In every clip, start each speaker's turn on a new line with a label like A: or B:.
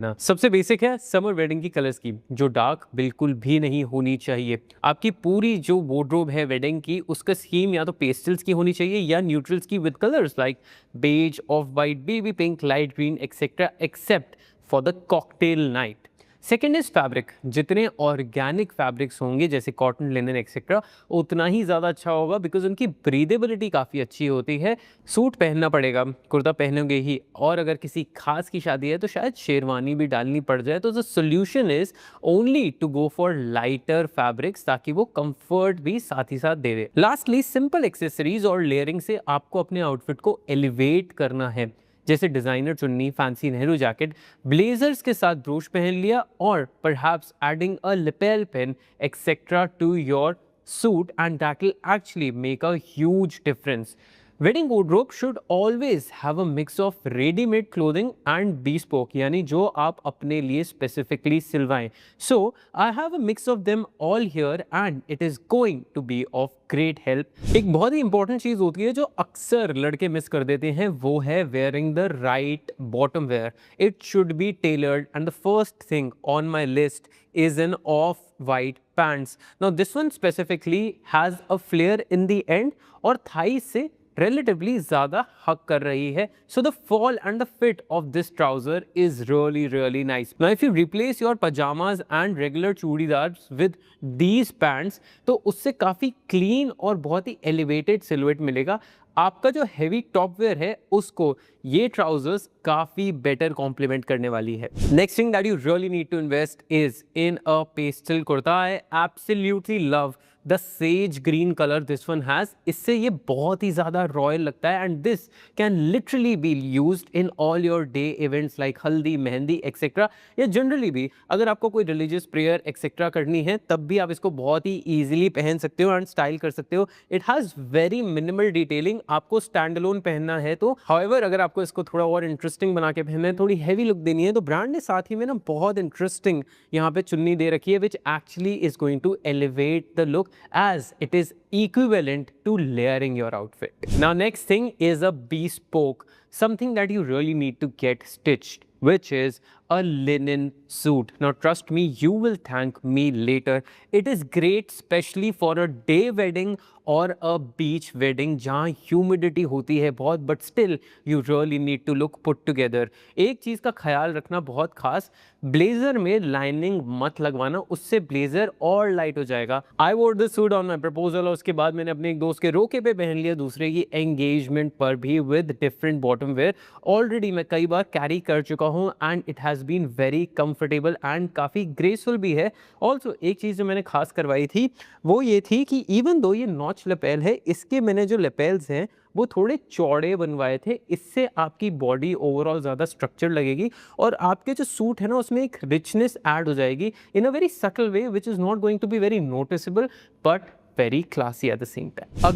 A: ना सबसे बेसिक है समर वेडिंग की कलर स्कीम, जो डार्क बिल्कुल भी नहीं होनी चाहिए। आपकी पूरी जो वार्डरोब है वेडिंग की, उसका स्कीम या तो पेस्टल्स की होनी चाहिए या न्यूट्रल्स की with colours like beige, off white, baby pink, light green et cetera, except for the cocktail night. Second is fabric. जितने ऑर्गेनिक फैब्रिक्स होंगे जैसे कॉटन, लिनन एक्सेट्रा, उतना ही ज़्यादा अच्छा होगा बिकॉज उनकी ब्रीदेबिलिटी काफ़ी अच्छी होती है। सूट पहनना पड़ेगा, कुर्ता पहनोगे ही, और अगर किसी खास की शादी है तो शायद शेरवानी भी डालनी पड़ जाए। तो the solution is only to go for lighter fabrics ताकि वो कंफर्ट भी साथ ही साथ दे दे। लास्टली सिंपल एक्सेसरीज और लेयरिंग से आपको अपने आउटफिट को एलिवेट करना है, जैसे डिजाइनर चुन्नी, फैंसी नेहरू जैकेट, ब्लेजर्स के साथ ब्रोच पहन लिया, और perhaps adding a lapel pin etc to your suit, and that will actually make a huge difference. Wedding wardrobe should always have a mix of ready-made clothing and bespoke, यानी जो आप अपने लिए specifically सिलवाएं. So I have a mix of them all here and it is going to be of great help. एक बहुत ही important चीज़ होती है जो अक्सर लड़के मिस कर देते हैं, वो है wearing the right bottom wear. It should be tailored, and the first thing on my list is an off-white pants. Now this one specifically has a flare in the end और thighs से relatively ज़्यादा हक कर रही है. So the fall and the fit of this trouser is really nice. Now if you replace your pajamas and regular churidars with these pants, तो उससे काफ़ी clean और बहुत ही elevated silhouette मिलेगा. आपका जो हेवी टॉप वेयर है उसको ये ट्राउजर्स काफी बेटर कॉम्प्लीमेंट करने वाली है. Next thing that you really need to invest is in a pastel kurta. I absolutely love the sage green colour this one has. इससे ये बहुत ही ज्यादा रॉयल लगता है and this can literally be used in all your day events like haldi, mehndi etcetera, या generally भी अगर आपको कोई रिलीजियस प्रेयर एक्सेट्रा करनी है तब भी आप इसको बहुत ही ईजिली पहन सकते हो एंड स्टाइल कर सकते हो. It has very minimal detailing. आपको स्टैंड अलोन पहनना है तो, हाउएवर अगर आपको इसको थोड़ा और इंटरेस्टिंग बना के पहनना है, थोड़ी हैवी लुक देनी है, तो ब्रांड ने साथ ही में ना बहुत इंटरेस्टिंग यहाँ पे चुन्नी दे रखी है which actually is going to elevate the look as it is equivalent to layering your outfit. Now next thing is a bespoke, something that you really need to get stitched, which is a linen suit. Now trust me, you will thank me later. It is great especially for a day wedding और अ बीच wedding जहाँ humidity होती है बहुत, but still you really need to look put together. एक चीज़ का ख्याल रखना बहुत खास, ब्लेजर में लाइनिंग मत लगवाना, उससे ब्लेजर और लाइट हो जाएगा. आई वोर this suit on my proposal और उसके बाद मैंने अपने एक दोस्त के रोके पे पहन लिया, दूसरे की एंगेजमेंट पर भी with different bottom wear. Already मैं कई बार कैरी कर चुका हूँ and it has been very comfortable and काफ़ी ग्रेसफुल भी है. ऑल्सो एक चीज़ जो मैंने खास करवाई थी वो ये थी कि इवन दो ये नॉच लेपेल है, इसके मैंने जो लेपेल्स हैं वो थोड़े चौड़े बनवाए थे. इससे आपकी बॉडी ओवरऑल ज़्यादा स्ट्रक्चर लगेगी और आपके जो सूट है ना उसमें एक रिचनेस ऐड हो जाएगी in a very subtle way which is not going to be very noticeable but very classy at the same time.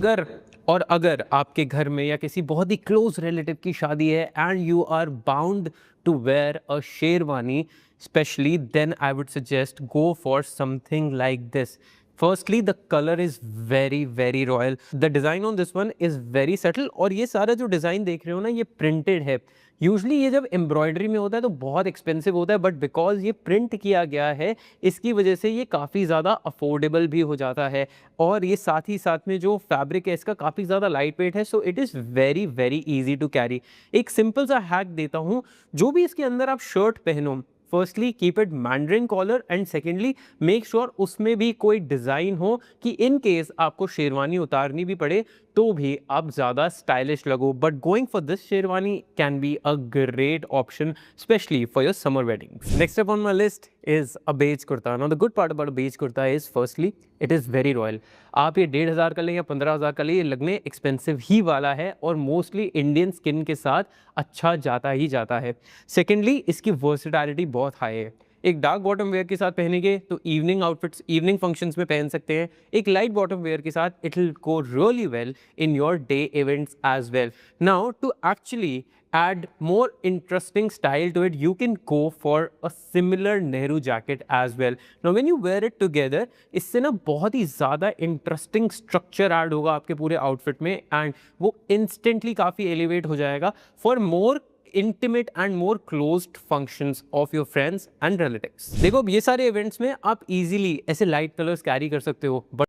A: अगर आपके घर में या किसी बहुत ही क्लोज रिलेटिव की शादी है and you are bound to wear a sherwani specially, then I would suggest go for something like this. Firstly, the color is very royal. The design on this one is very subtle और ये सारा जो design देख रहे हो ना ये printed है. यूजली ये जब एम्ब्रॉयडरी में होता है तो बहुत एक्सपेंसिव होता है, बट बिकॉज ये प्रिंट किया गया है इसकी वजह से ये काफ़ी ज़्यादा अफोर्डेबल भी हो जाता है. और ये साथ ही साथ में जो फैब्रिक है इसका काफ़ी ज़्यादा लाइट वेट है, so it is very easy to carry. एक सिंपल सा हैक देता हूँ, जो भी इसके अंदर आप शर्ट पहनो, firstly keep it mandarin collar and secondly make sure उसमें भी कोई डिज़ाइन हो कि इन केस आपको शेरवानी उतारनी भी पड़े तो भी आप ज़्यादा स्टाइलिश लगो. But going for this sherwani can be a great option specially for your summer weddings. Next up on my list is a beige kurta. Now the good part about beige kurta is firstly it is very royal. आप ये 1,500 का लें या 15,000 का लें, ये लगने expensive ही वाला है और मोस्टली इंडियन स्किन के साथ अच्छा जाता ही जाता है. सेकेंडली इसकी वर्सिटैलिटी बहुत हाई है. एक डार्क बॉटम वेयर के साथ पहनेंगे तो इवनिंग आउटफिट्स, इवनिंग फंक्शंस में पहन सकते हैं. एक लाइट बॉटम वेयर के साथ it will go really well in your day events as well. Now to actually add more interesting style to it, you can go for a similar Nehru jacket as well. Now when you wear it together, इससे ना बहुत ही ज़्यादा interesting structure add होगा आपके पूरे outfit में and वो instantly काफ़ी elevate हो जाएगा. For more intimate and more closed functions of your friends and relatives. देखो अब ये सारे इवेंट्स में आप इजीली ऐसे लाइट कलर्स कैरी कर सकते हो, बट